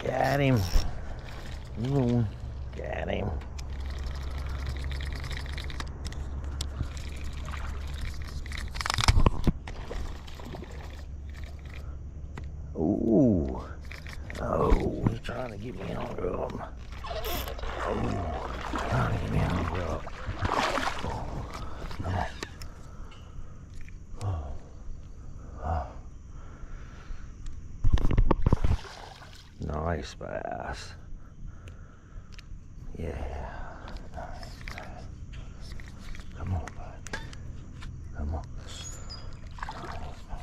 Got him. Ooh, got him. Ooh. Oh, he's trying to get me on drum. Oh, trying to get me on drum. Nice bass. Yeah. Nice bass. Come on, bud. Come on. Nice bass.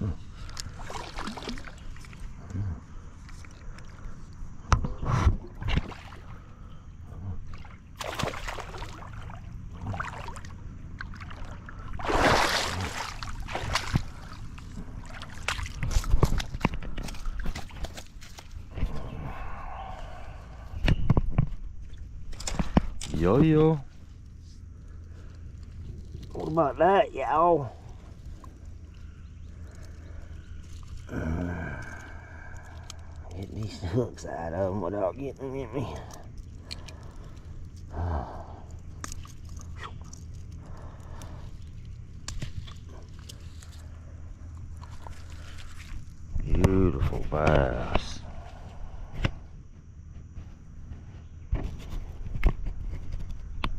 Mm. Yo. What about that, y'all? Get these hooks out of them without getting them in me. Beautiful bass.